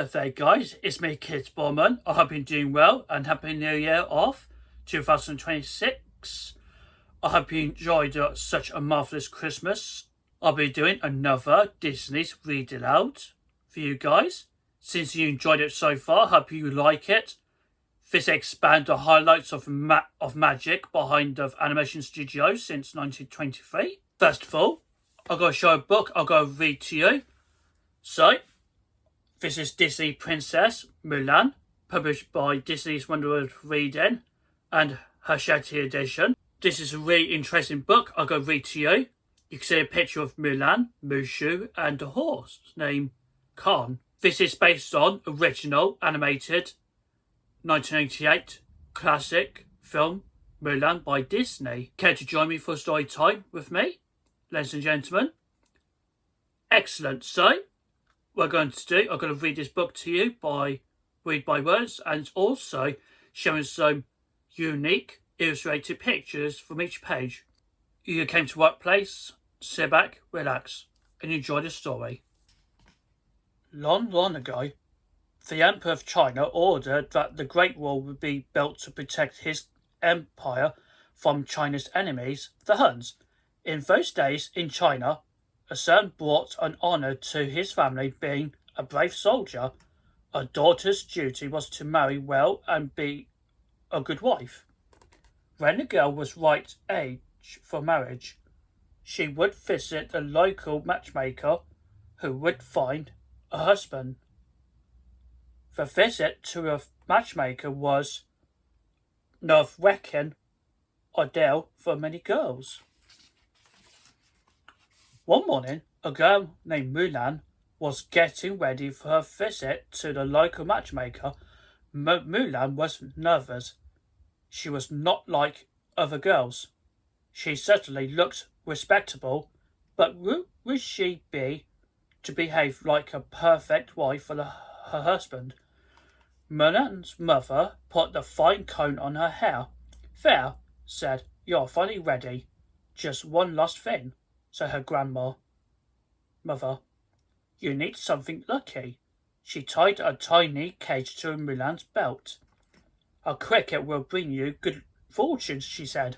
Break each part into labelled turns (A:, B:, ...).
A: There guys, it's me Kid Borman. I hope you're doing well and Happy New Year off 2026. I hope you enjoyed such a marvellous Christmas. I'll be doing another Disney's Read Aloud for you guys. Since you enjoyed it so far, hope you like it. This expands the highlights of magic behind the animation studios since 1923. First of all, I'm going to show a book I'm going to read to you. So, this is Disney Princess Mulan, published by Disney's Wonderworld Reading and Hachette edition. This is a really interesting book I'm going to read to you. You can see a picture of Mulan, Mushu and a horse named Khan. This is based on original animated 1988 classic film Mulan by Disney. Care to join me for story time with me, ladies and gentlemen? Excellent. So, I'm going to read this book to you read by words, and also showing some unique illustrated pictures from each page. You came to workplace, sit back, relax, and enjoy the story. Long, long ago, the Emperor of China ordered that the Great Wall would be built to protect his empire from China's enemies, the Huns. In those days in China, a son brought an honour to his family being a brave soldier. A daughter's duty was to marry well and be a good wife. When the girl was right age for marriage, she would visit the local matchmaker who would find a husband. The visit to a matchmaker was nerve-wracking ordeal for many girls. One morning, a girl named Mulan was getting ready for her visit to the local matchmaker. Mulan was nervous. She was not like other girls. She certainly looked respectable, but would she be to behave like a perfect wife for her husband? Mulan's mother put the fine comb on her hair. "There," said, "you're finally ready. Just one last thing," said her mother. "You need something lucky." She tied a tiny cage to Mulan's belt. "A cricket will bring you good fortune," she said.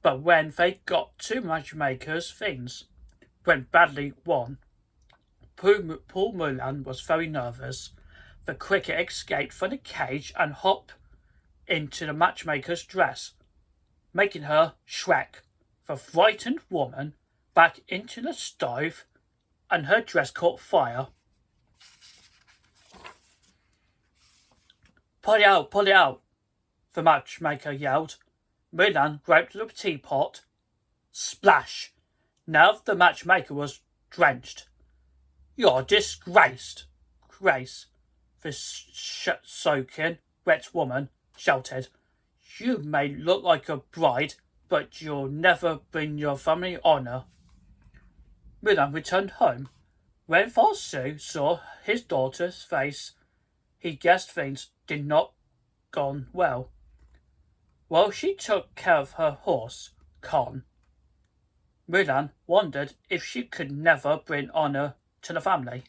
A: But when they got to matchmakers, things went badly. Poor Mulan was very nervous. The cricket escaped from the cage and hopped into the matchmaker's dress, making her shriek. The frightened woman back into the stove, and her dress caught fire. Pull it out, the matchmaker yelled. Mulan grabbed the teapot. Splash! Now the matchmaker was drenched. "You're disgraced, Grace," the soaking wet woman shouted. "You may look like a bride, but you'll never bring your family honour." Mulan returned home. When Fosu saw his daughter's face, he guessed things did not gone well. While she took care of her horse, Khan, Mulan wondered if she could never bring honour to the family.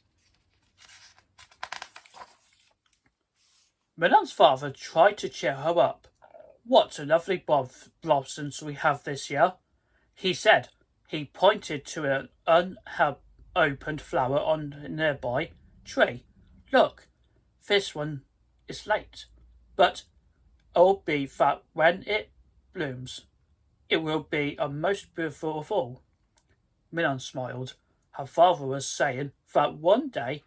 A: Mulan's father tried to cheer her up. "What a lovely blossoms we have this year," he said. He pointed to an unopened flower on a nearby tree. "Look, this one is late, but it'll be that when it blooms, it will be a most beautiful of all." Mulan smiled. Her father was saying that one day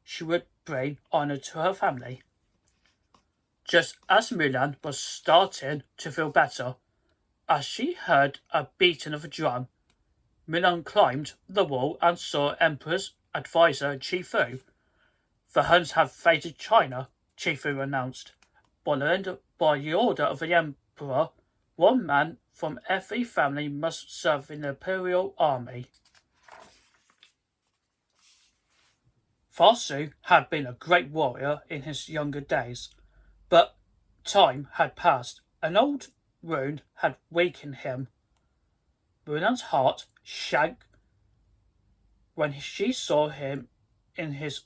A: she would bring honour to her family. Just as Mulan was starting to feel better, as she heard a beating of a drum, Mulan climbed the wall and saw Emperor's advisor Chifu. "The Huns have invaded China," Chifu announced. By the order of the Emperor, one man from every family must serve in the imperial army. Fosu had been a great warrior in his younger days, but time had passed. An old wound had weakened him. Mulan's heart sank when she saw him in his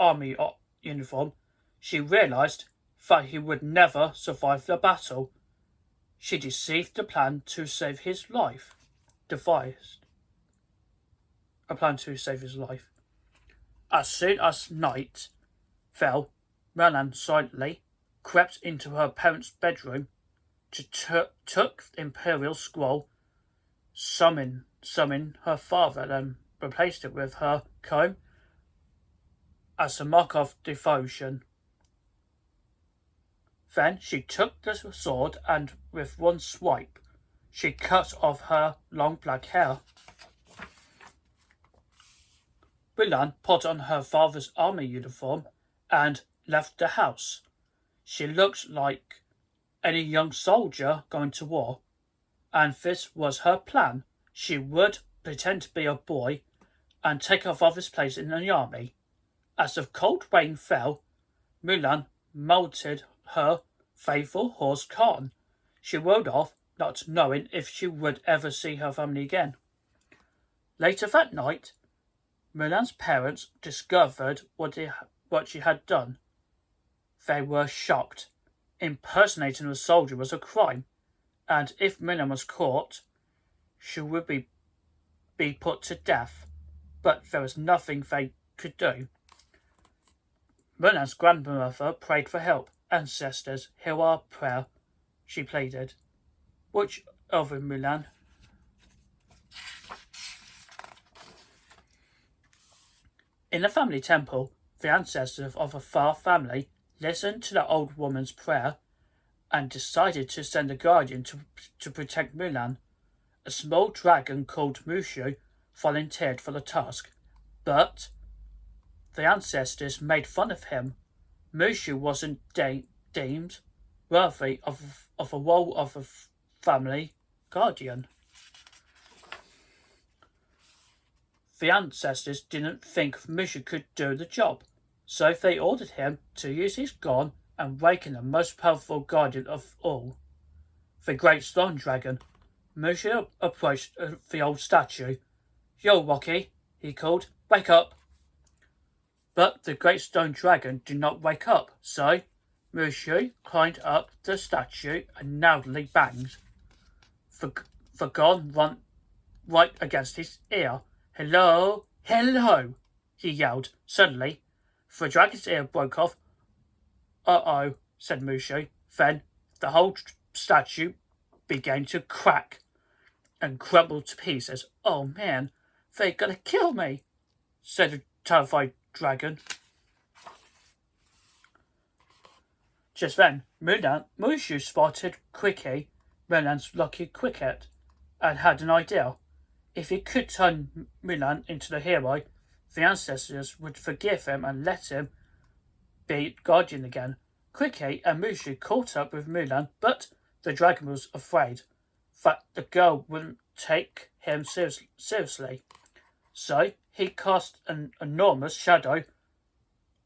A: army uniform, she realized that he would never survive the battle. She deceived the plan to save his life. Devised a plan to save his life. As soon as night fell, Mulan silently crept into her parents' bedroom, took the imperial scroll, summoned her father, and replaced it with her comb as a mark of devotion. Then she took the sword and with one swipe she cut off her long black hair. Mulan put on her father's army uniform and left the house. She looked like any young soldier going to war, and this was her plan. She would pretend to be a boy and take her father's place in the army. As the cold rain fell, Mulan mounted her faithful horse Khan. She rode off, not knowing if she would ever see her family again. Later that night, Mulan's parents discovered what she had done. They were shocked. Impersonating a soldier was a crime, and if Mulan was caught, she would be put to death. But there was nothing they could do. Mulan's grandmother prayed for help. Ancestors, hear our prayer, she pleaded. Watch over Mulan. In the family temple, the ancestors of a far family listened to the old woman's prayer and decided to send a guardian to protect Mulan. A small dragon called Mushu volunteered for the task, but the ancestors made fun of him. Mushu wasn't deemed worthy of a role of a family guardian. The ancestors didn't think Mushu could do the job, so they ordered him to use his gun and waken the most powerful guardian of all, the Great Stone Dragon. Mushu approached the old statue. "Yo, Rocky," he called, "wake up." But the Great Stone Dragon did not wake up, so Mushu climbed up the statue and loudly banged. The gun ran right against his ear. "Hello, hello," he yelled. Suddenly, the dragon's ear broke off. "Uh-oh," said Mushu. Then the whole statue began to crack and crumble to pieces. "Oh man, they're gonna kill me," said the terrified dragon. Just then, Mushu spotted Quickie, Mulan's lucky cricket, and had an idea. If he could turn Mulan into the hero, the ancestors would forgive him and let him be guardian again. Quickie and Mushu caught up with Mulan, but the dragon was afraid that the girl wouldn't take him seriously. So he cast an enormous shadow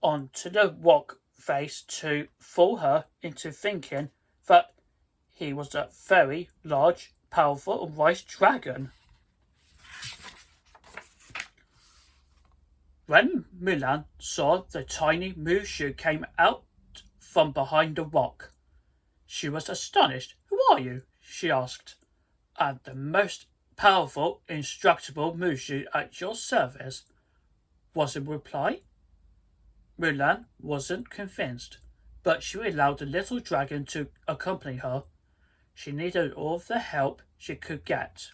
A: onto the rock face to fool her into thinking that he was a very large, powerful, and wise dragon. When Mulan saw the tiny Mushu came out from behind the rock, she was astonished. "Who are you?" she asked. "I'm the most powerful, indestructible Mushu at your service," was the reply. Mulan wasn't convinced, but she allowed the little dragon to accompany her. She needed all the help she could get.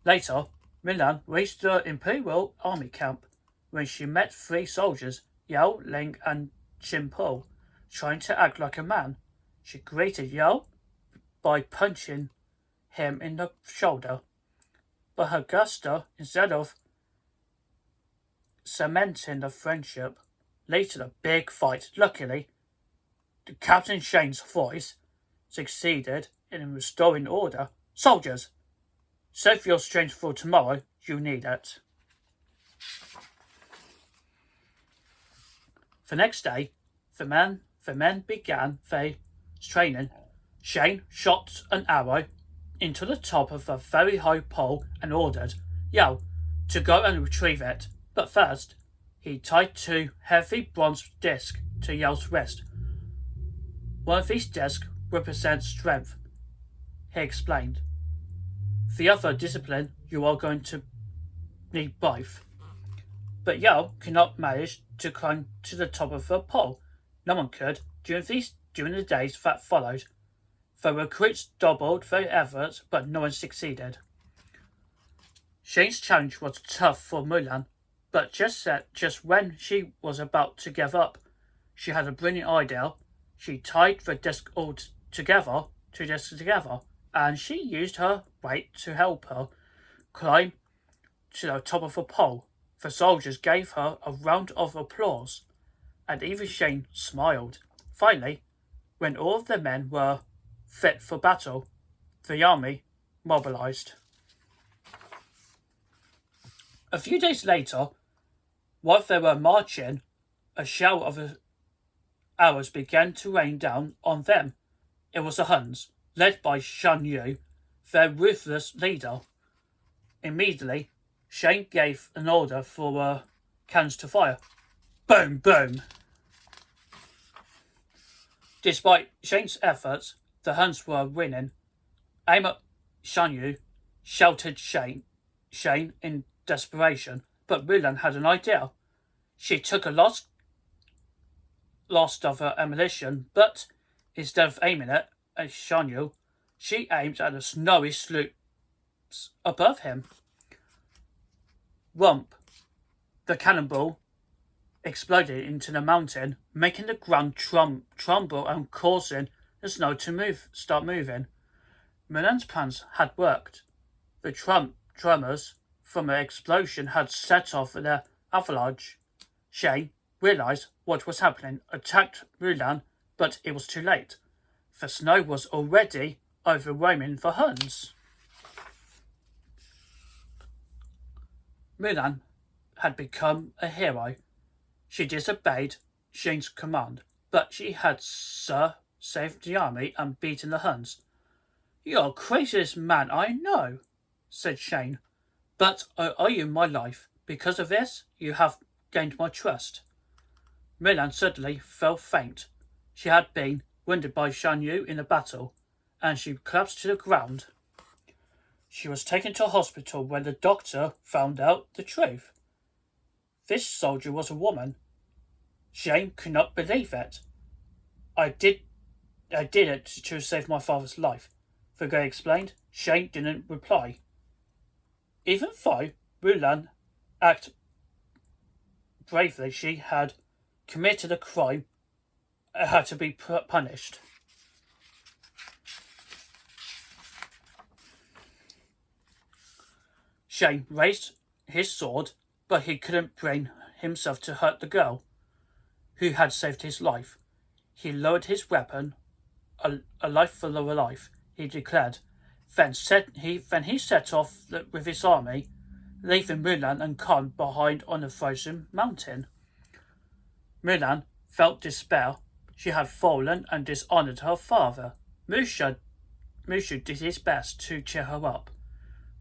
A: Later, Mulan reached the Imperial army camp when she met 3 soldiers, Yao, Ling, and Qin, trying to act like a man. She greeted Yao by punching him in the shoulder, but her gesture, instead of cementing the friendship, led to a big fight. Luckily, the Captain Shang's voice succeeded in restoring order. "Soldiers, save your strength for tomorrow. You need it." The next day, the men began their training. Shang shot an arrow into the top of a very high pole and ordered Yao to go and retrieve it. But first, He tied two heavy bronze discs to Yale's wrist. One of these discs represents strength, he explained. The other discipline you are going to need both. But Yale could not manage to climb to the top of the pole. No one could during the days that followed. The recruits doubled their efforts, but no one succeeded. Shane's challenge was tough for Mulan, but just when she was about to give up, she had a brilliant idea. She tied the discs all together, and she used her weight to help her climb to the top of the pole. The soldiers gave her a round of applause, and even Shane smiled. Finally, when all of the men were fit for battle, the army mobilized. A few days later, while they were marching, a shower of arrows began to rain down on them. It was the Huns, led by Shan Yu, their ruthless leader. Immediately, Shane gave an order for cannons to fire. Boom, boom! Despite Shane's efforts, the Huns were winning. Aim at Shan Yu, shouted Shane in desperation, but Mulan had an idea. She took a last of her ammunition, but instead of aiming it at Shan Yu, she aimed at the snowy slopes above him. Rump! The cannonball exploded into the mountain, making the ground tremble and causing the snow to start moving. Mulan's plans had worked. The tremors from the explosion had set off the avalanche. Shane realized what was happening, attacked Mulan, but it was too late. The snow was already overwhelming the Huns. Mulan had become a hero. She disobeyed Shane's command, but she had saved the army and beaten the Huns. "You're the craziest man I know," said Shane, "but I owe you my life. Because of this, you have gained my trust." Mulan suddenly fell faint. She had been wounded by Shan Yu in a battle, and she collapsed to the ground. She was taken to a hospital where the doctor found out the truth. This soldier was a woman. Shane could not believe it. I did it to save my father's life," the girl explained. Shane didn't reply. Even though Mulan acted bravely, she had committed a crime and had to be punished. Shane raised his sword, but he couldn't bring himself to hurt the girl who had saved his life. He lowered his weapon. A life for a life, he declared. Then he set off with his army, leaving Mulan and Khan behind on a frozen mountain. Mulan felt despair. She had fallen and dishonored her father. Mushu did his best to cheer her up.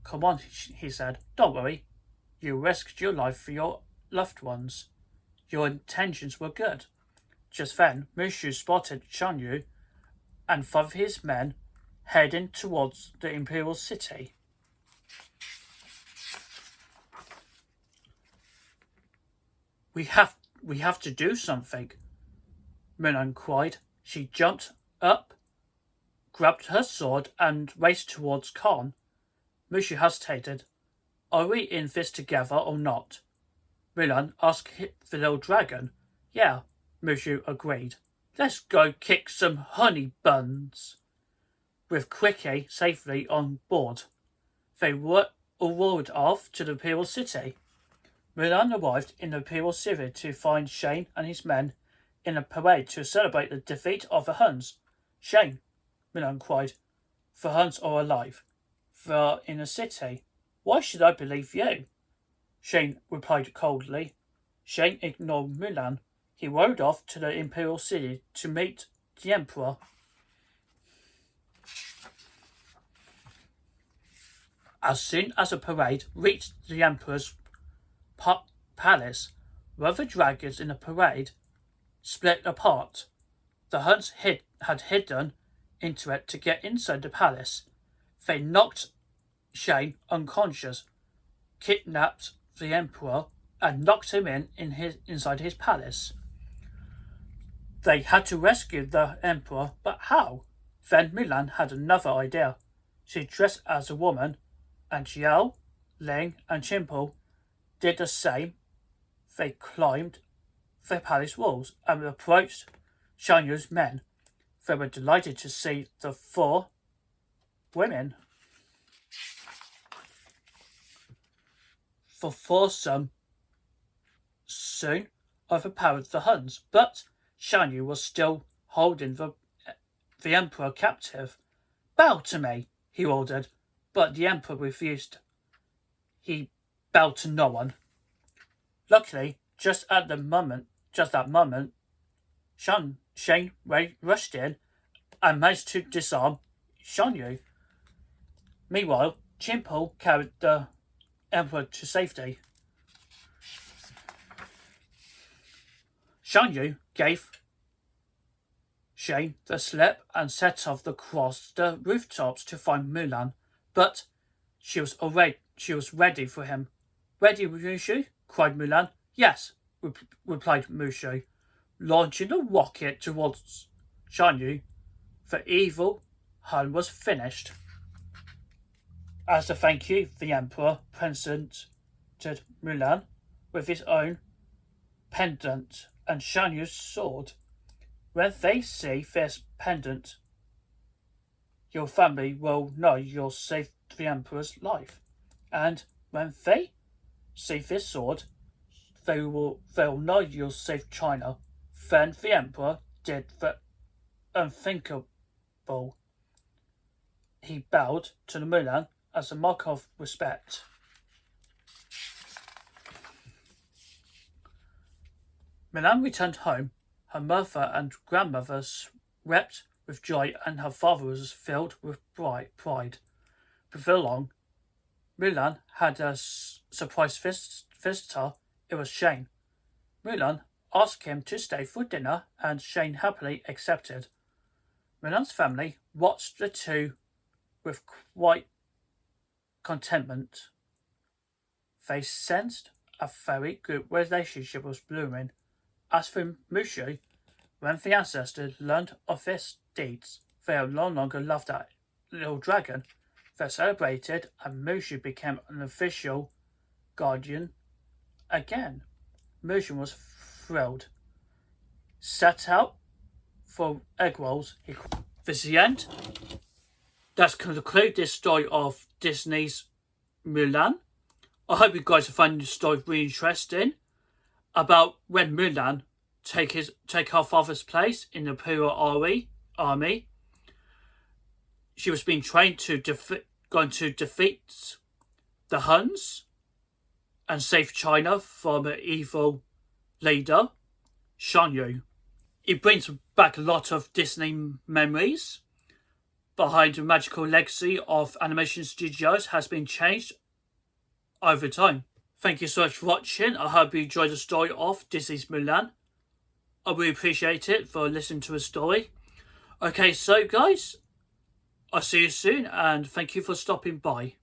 A: "Come on," he said. "Don't worry. You risked your life for your loved ones. Your intentions were good." Just then, Mushu spotted Shan Yu and 5 of his men heading towards the imperial city. We have to do something," Mulan cried. She jumped up, grabbed her sword, and raced towards Khan. Mushu hesitated. "Are we in this together or not?" Mulan asked the little dragon. "Yeah," Mushu agreed. "Let's go kick some honey buns." With Quickie safely on board, they all rode off to the imperial city. Mulan arrived in the imperial city to find Shane and his men in a parade to celebrate the defeat of the Huns. "Shane," Mulan cried, "the Huns are alive. They are in the city. Why should I believe you?" Shane replied coldly. Shane ignored Mulan. He rode off to the imperial city to meet the emperor. As soon as the parade reached the emperor's palace, where the dragons in the parade split apart. The Huns had hidden into it to get inside the palace. They knocked Shang unconscious, kidnapped the emperor, and locked him inside his palace. They had to rescue the emperor, but how? Then Mulan had another idea. She dressed as a woman, and Xiao, Ling, and Chimple did the same. They climbed the palace walls and approached Shan Yu's men. They were delighted to see the 4 women. The foursome soon overpowered the Huns, but Shan Yu was still holding the emperor captive. "Bow to me," he ordered, but the emperor refused. He bowed to no one. Luckily, just that moment, Shang rushed in and managed to disarm Shan Yu. Meanwhile, Chimple carried the emperor to safety. Shan Yu gave Shang the slip and set off across the rooftops to find Mulan, but she was ready for him. "Ready, Mushu?" cried Mulan. "Yes," replied Mushu, launching a rocket towards Shan Yu. The evil Hun was finished. As a thank you, the emperor presented Mulan with his own pendant and Shan Yu's sword. "When they see this pendant, your family will know you saved the emperor's life. And when they see this sword, they'll know you saved China." Then the emperor did the unthinkable. He bowed to the Mulan as a mark of respect. Mulan returned home. Her mother and grandmother wept with joy, and her father was filled with pride. Before long, Mulan had a surprise visitor. It was Shang. Mulan asked him to stay for dinner, and Shang happily accepted. Mulan's family watched the two with quite contentment. They sensed a very good relationship was blooming. As for Mushu, when the ancestors learned of his deeds, they no longer loved that little dragon. They celebrated, and Mushu became an official guardian again. Mushu was thrilled. Set out for egg rolls. This is the end. That's conclude this story of Disney's Mulan. I hope you guys are finding the story really interesting about when Mulan take her father's place in the Imperial army. She was being trained to defeat the Huns and save China from an evil leader, Shan Yu. It brings back a lot of Disney memories. Behind the magical legacy of animation studios has been changed over time. Thank you so much for watching. I hope you enjoyed the story of Disney's Mulan. I really appreciate it for listening to a story. Okay, so guys, I'll see you soon, and thank you for stopping by.